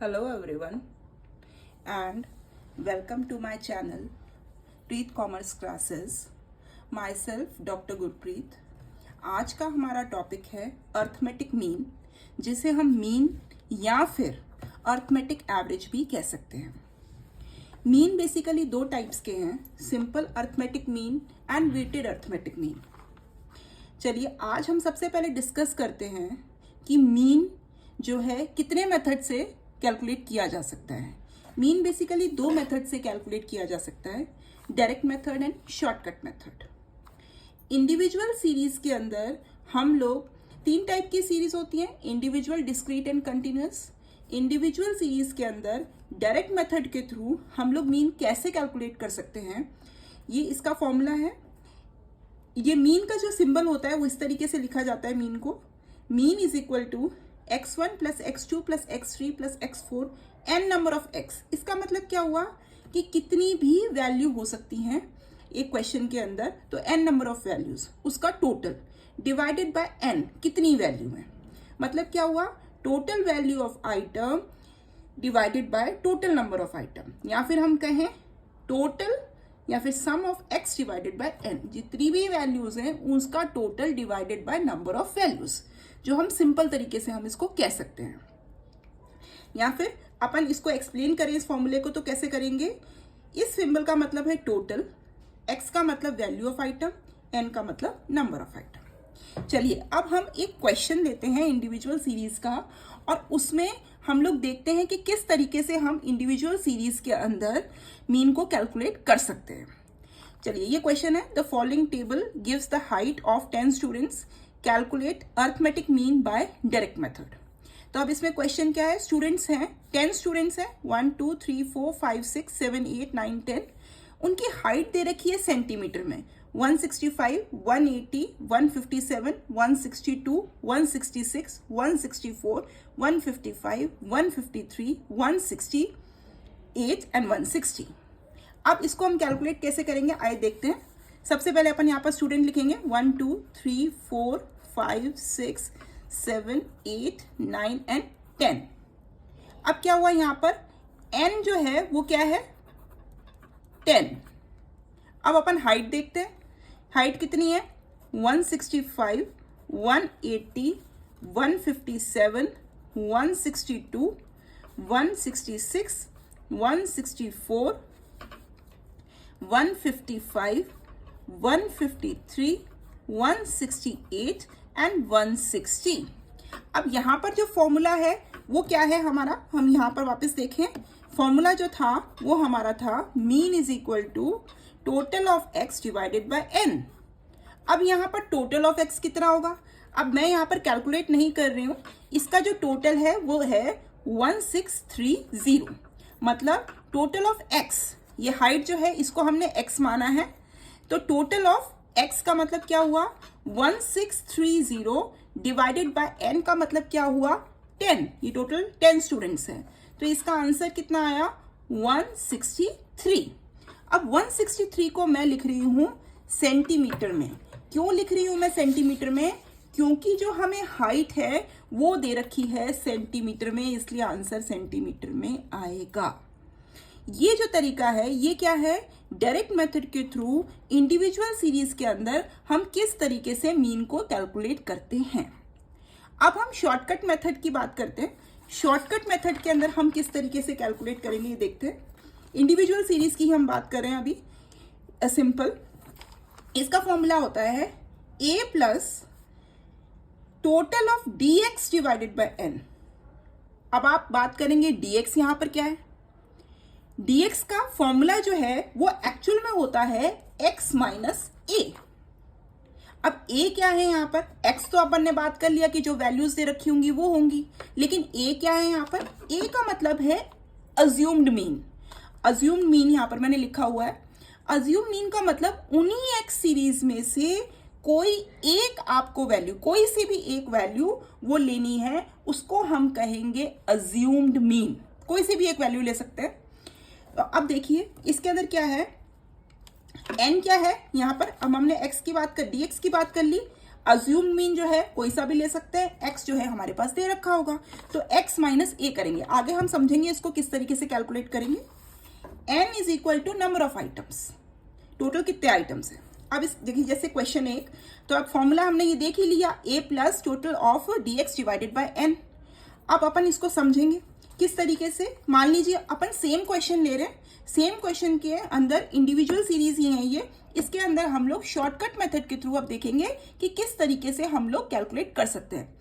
Hello everyone and welcome to my channel Preet Commerce Classes. Myself Dr. Gurpreet. आज का हमारा topic है arithmetic mean, जिसे हम मीन या फिर अर्थमेटिक एवरेज भी कह सकते हैं। मीन बेसिकली दो टाइप्स के हैं, simple arithmetic mean and weighted arithmetic mean. चलिए आज हम सबसे पहले डिस्कस करते हैं कि मीन जो है कितने मेथड से कैलकुलेट किया जा सकता है। मीन बेसिकली दो मेथड से कैलकुलेट किया जा सकता है, direct method and shortcut method. Individual series के अंदर हम लोग तीन टाइप की सीरीज होती हैं, individual, discrete and continuous. Individual series के अंदर डायरेक्ट मेथड के थ्रू हम लोग मीन कैसे कैलकुलेट कर सकते हैं, ये इसका फॉर्मूला है। ये मीन का जो सिंबल होता है वो इस तरीके से लिखा जाता है मीन को। Mean is equal to x1 plus x2 plus x3 plus x4 n number of x। इसका मतलब क्या हुआ कि कितनी भी वैल्यू हो सकती हैं एक क्वेश्चन के अंदर, तो n नंबर ऑफ वैल्यूज, उसका टोटल डिवाइडेड बाय n, कितनी वैल्यू है। मतलब क्या हुआ, total value of item divided by total number of item, या फिर हम कहें टोटल या फिर sum of x divided by n। जितनी भी वैल्यूज हैं उसका total divided by number of values, जो हम सिंपल तरीके से हम इसको कह सकते हैं। या फिर अपन इसको एक्सप्लेन करें इस फॉर्मूले को तो कैसे करेंगे, इस सिंबल का मतलब है टोटल, x का मतलब वैल्यू ऑफ आइटम, n का मतलब नंबर ऑफ आइटम। चलिए अब हम एक क्वेश्चन लेते हैं इंडिविजुअल सीरीज का, और उसमें हम लोग देखते हैं कि किस तरीके से हम इंडिविजुअल सीरीज के अंदर मीन को कैलकुलेट कर सकते हैं। चलिए ये क्वेश्चन है, the following table gives the height of 10 students, calculate arithmetic mean by direct method. तो अब इसमें क्वेश्चन क्या है, स्टूडेंट्स हैं 10 स्टूडेंट्स हैं, 1 2 3 4 5 6 7 8 9 10। उनकी हाइट दे रखी है सेंटीमीटर में, 165 180 157 162 166 164 155 153 168 एंड 160। अब इसको हम कैलकुलेट कैसे करेंगे, आइए देखते हैं। सबसे पहले अपन यहाँ पर स्टूडेंट लिखेंगे 1 2 3 4 5 6 7 8 9 एंड 10। अब क्या हुआ, यहाँ पर n जो है वो क्या है 10। अब अपन हाइट देखते हैं, हाइट कितनी है 165 180 157 162 166 164 155 153 168 एंड 160। अब यहाँ पर जो फॉर्मूला है वो क्या है हमारा, हम यहाँ पर वापस देखें, फॉर्मूला जो था वो हमारा था mean is equal to total of x divided by n। अब यहाँ पर टोटल ऑफ x कितना होगा, अब मैं यहाँ पर कैलकुलेट नहीं कर रही हूँ, इसका जो टोटल है वो है 1630। मतलब टोटल ऑफ x, ये हाइट जो है इसको हमने x माना है, तो टोटल ऑफ x का मतलब क्या हुआ 1630 डिवाइडेड बाय n का मतलब क्या हुआ 10। ये टोटल 10 स्टूडेंट्स हैं, तो इसका आंसर कितना आया 163। अब 163 को मैं लिख रही हूं सेंटीमीटर में। क्यों लिख रही हूं मैं सेंटीमीटर में, क्योंकि जो हमें हाइट है वो दे रखी है सेंटीमीटर में, इसलिए आंसर सेंटीमीटर में आएगा। ये जो तरीका है ये क्या है, डायरेक्ट मेथड के थ्रू इंडिविजुअल सीरीज के अंदर हम किस तरीके से मीन को कैलकुलेट करते हैं। अब हम शॉर्टकट मेथड की बात करते हैं। शॉर्टकट मेथड के अंदर हम किस तरीके से कैलकुलेट करेंगे ये देखते हैं। इंडिविजुअल सीरीज की हम बात कर रहे हैं अभी, सिंपल। इसका फॉर्मूला होता है a plus total of dx divided by n। अब आप बात करेंगे dx यहाँ पर क्या है, dx का फॉर्मूला जो है वो एक्चुअल में होता है x माइनस a। अब a क्या है यहाँ पर, x तो अपन ने बात कर लिया कि जो वैल्यूज दे रखी होंगी वो होंगी, लेकिन a क्या है यहाँ पर, a का मतलब है अज्यूम्ड मीन। अज्यूम्ड मीन यहाँ पर मैंने लिखा हुआ है। अज्यूम मीन का मतलब उन्हीं x सीरीज में से कोई एक आपको वैल्यू, कोई सी भी एक वैल्यू वो लेनी है, उसको हम कहेंगे अज्यूम्ड मीन। कोई सी भी एक वैल्यू ले सकते हैं। तो अब देखिए इसके अंदर क्या है, n क्या है यहाँ पर, अब हमने x की बात कर, dx की बात कर ली। अज्यूम मीन जो है कोई सा भी ले सकते हैं, x जो है हमारे पास दे रखा होगा, तो x माइनस a करेंगे। आगे हम समझेंगे इसको किस तरीके से कैलकुलेट करेंगे। n is equal to number of items, टोटल कितने आइटम्स है। अब इस देखिए जैसे क्वेश्चन 1, तो अब फॉर्मूला हमने ये देख ही लिया, a plus total of dx divided by n। अब अपन इसको समझेंगे किस तरीके से। मान लीजिए अपन सेम क्वेश्चन ले रहे हैं, सेम क्वेश्चन के अंदर इंडिविजुअल सीरीज ही है ये, इसके अंदर हम लोग शॉर्टकट मेथड के थ्रू अब देखेंगे कि किस तरीके से हम लोग कैलकुलेट कर सकते हैं।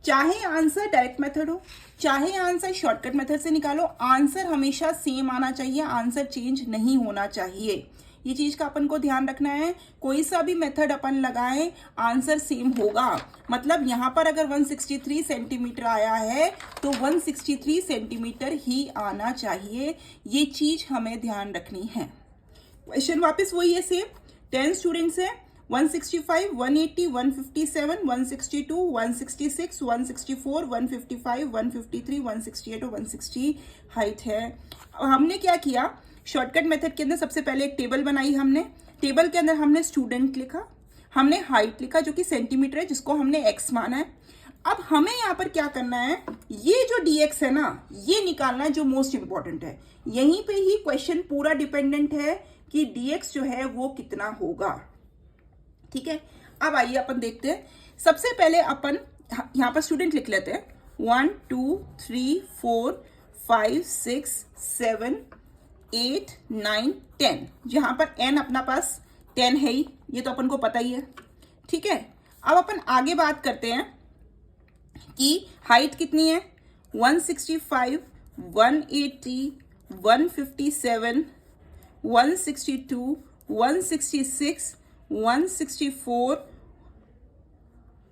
चाहे आंसर डायरेक्ट मेथड हो, चाहे आंसर शॉर्टकट मेथड से निकालो, आंसर हमेशा सेम आना चाहिए, आंसर चेंज नहीं होना चाहिए। ये चीज का अपन को ध्यान रखना है। कोई सा भी मेथड अपन लगाएं आंसर सेम होगा। मतलब यहाँ पर अगर 163 सेंटीमीटर आया है तो 163 सेंटीमीटर ही आना चाहिए, ये चीज हमें ध्यान रखनी है। क्वेश्चन वापस वही है सेम, 10 स्टूडेंट्स है, 165, 180, 157, 162, 166, 164, 155, 153, 168 और 160 हाइट है। अब हमने क्या किया, शॉर्टकट मेथड के अंदर सबसे पहले एक टेबल बनाई हमने, टेबल के अंदर हमने स्टूडेंट लिखा, हमने हाइट लिखा जो कि सेंटीमीटर है, जिसको हमने x माना है। अब हमें यहाँ पर क्या करना है, ये जो dx है ना, ये निकालना है जो मोस्ट इंपॉर्टेंट है। यहीं पे ही क्वेश्चन पूरा डिपेंडेंट है कि dx जो है वो कितना होगा। ठीक है, अब आइए अपन देखते हैं। सबसे पहले अपन यहाँ पर स्टूडेंट लिख लेते हैं, 1 2 3 4 5 6 7 8 9 10, जहां पर n अपना पास 10 है ही, ये तो अपन को पता ही है। ठीक है, अब अपन आगे बात करते हैं कि हाइट कितनी है, 165, 180, 157, 162, 166, 164,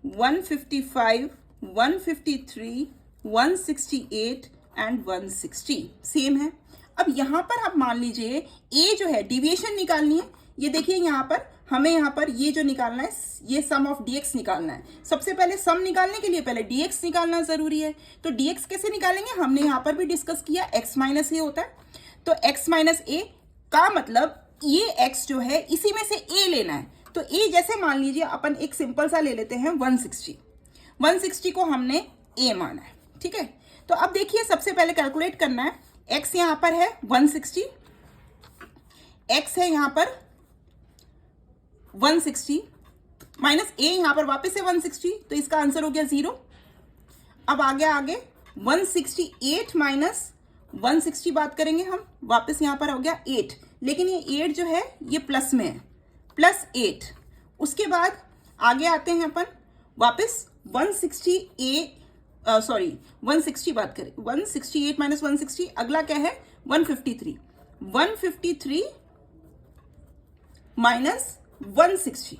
155, 153, 168 एंड 160 सेम है। अब यहाँ पर आप मान लीजिए a जो है डिविएशन निकालनी है, ये देखिए यहाँ पर हमें यहाँ पर ये जो निकालना है, ये सम ऑफ dx निकालना है। सबसे पहले सम निकालने के लिए पहले dx निकालना जरूरी है। तो dx कैसे निकालेंगे, हमने यहाँ पर भी डिस्कस किया, x माइनस ए होता है। तो x माइनस ए का मतलब ये x जो है इसी में से a लेना है। तो a जैसे मान लीजिए अपन एक सिंपल सा ले लेते हैं 160 को हमने a माना है। ठीक है, तो अब देखिए सबसे पहले कैलकुलेट करना है, x यहाँ पर है 160, x है यहाँ पर 160 माइनस a यहाँ पर वापस है 160, तो इसका आंसर हो गया 0। अब आगे 168 माइनस 160 बात करेंगे हम, वापस यहाँ पर हो गया 8, लेकिन ये 8 जो है ये प्लस में है, प्लस 8। उसके बाद आगे आते हैं अपन वापस 160 बात करें, 168 माइनस 160, अगला क्या है 153 माइनस 160।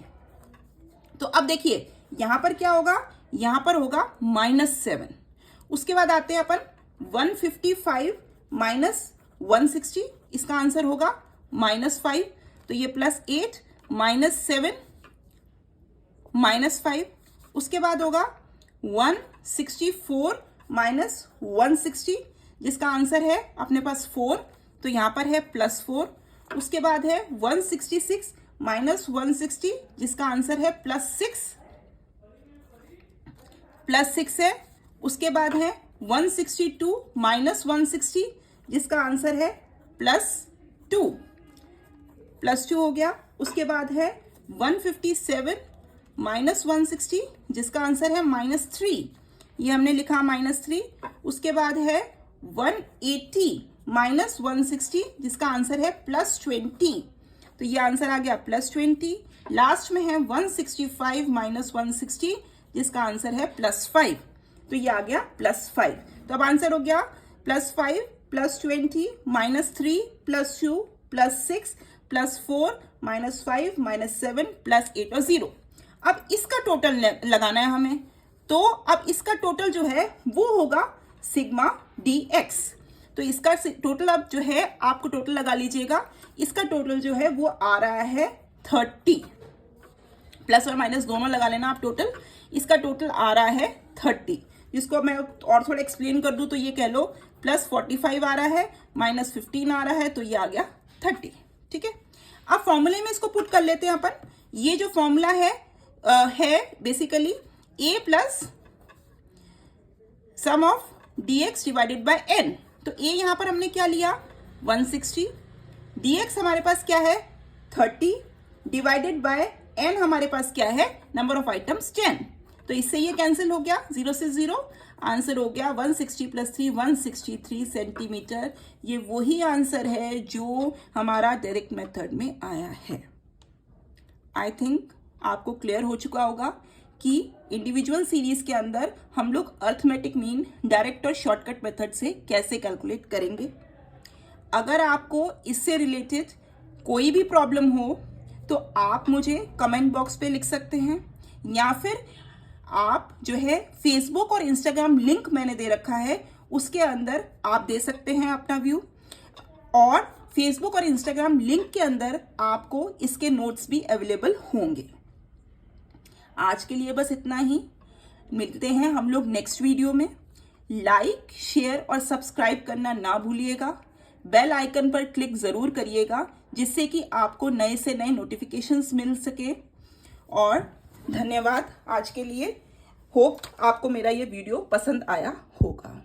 तो अब देखिए यहां पर क्या होगा, यहां पर होगा -7। उसके बाद आते हैं अपन 155 माइनस 160, इसका आंसर होगा -5। तो ये +8 -7 -5। उसके बाद होगा 164 माइनस 160, जिसका आंसर है अपने पास 4, तो यहां पर है +4। उसके बाद है 166 माइनस 160, जिसका आंसर है +6 है। उसके बाद है 162 माइनस 160, जिसका आंसर है +2 हो गया। उसके बाद है 157 माइनस 160, जिसका आंसर है -3, ये हमने लिखा -3। उसके बाद है 180 माइनस 160, जिसका आंसर है +20, तो ये आंसर आ गया +20। लास्ट में है 165 माइनस 160, जिसका आंसर है +5, तो ये आ गया +5। तो अब आंसर हो गया +5 +20 -3 +2 +6 +4 -5 -7 +8 और 0। अब इसका टोटल लगाना है हमें, तो अब इसका टोटल जो है वो होगा सिग्मा dx। तो इसका टोटल अब जो है आपको टोटल लगा लीजिएगा, इसका टोटल जो है वो आ रहा है 30, प्लस और माइनस दोनों लगा लेना आप टोटल। इसका टोटल आ रहा है 30, जिसको मैं और थोड़ा एक्सप्लेन कर दूं तो ये कह लो +45 आ रहा है, -15 आ रहा है, तो ये आ गया 30। ठीक है, अब फॉर्मूले में इसको पुट कर लेते हैं अपन। ये जो फॉर्मूला है है basically a plus sum of dx divided by n। तो a यहां पर हमने क्या लिया 160, dx हमारे पास क्या है 30 डिवाइडेड बाय n हमारे पास क्या है नंबर ऑफ आइटम्स 10। तो इससे ये कैंसिल हो गया, 0 से 0, आंसर हो गया 160 प्लस 3 163 सेंटीमीटर। ये वही आंसर है जो हमारा डायरेक्ट मेथड में आया है। आई थिंक आपको क्लियर हो चुका होगा कि इंडिविजुअल सीरीज के अंदर हम लोग अर्थमेटिक मीन डायरेक्ट और शॉर्टकट मेथड से कैसे कैलकुलेट करेंगे। अगर आपको इससे रिलेटेड कोई भी प्रॉब्लम हो तो आप मुझे कमेंट बॉक्स पे लिख सकते हैं, या फिर आप जो है फेसबुक और इंस्टाग्राम लिंक मैंने दे रखा है उसके अंदर आप दे सकते हैं अपना व्यू, और फेसबुक और इंस्टाग्राम लिंक के अंदर आपको इसके नोट्स भी अवेलेबल होंगे। आज के लिए बस इतना ही, मिलते हैं हम लोग नेक्स्ट वीडियो में। लाइक शेयर और सब्सक्राइब करना ना भूलिएगा, बेल आइकन पर क्लिक जरूर करिएगा जिससे कि आपको नए से नए नोटिफिकेशंस मिल सके। और धन्यवाद आज के लिए। होप आपको मेरा ये वीडियो पसंद आया होगा।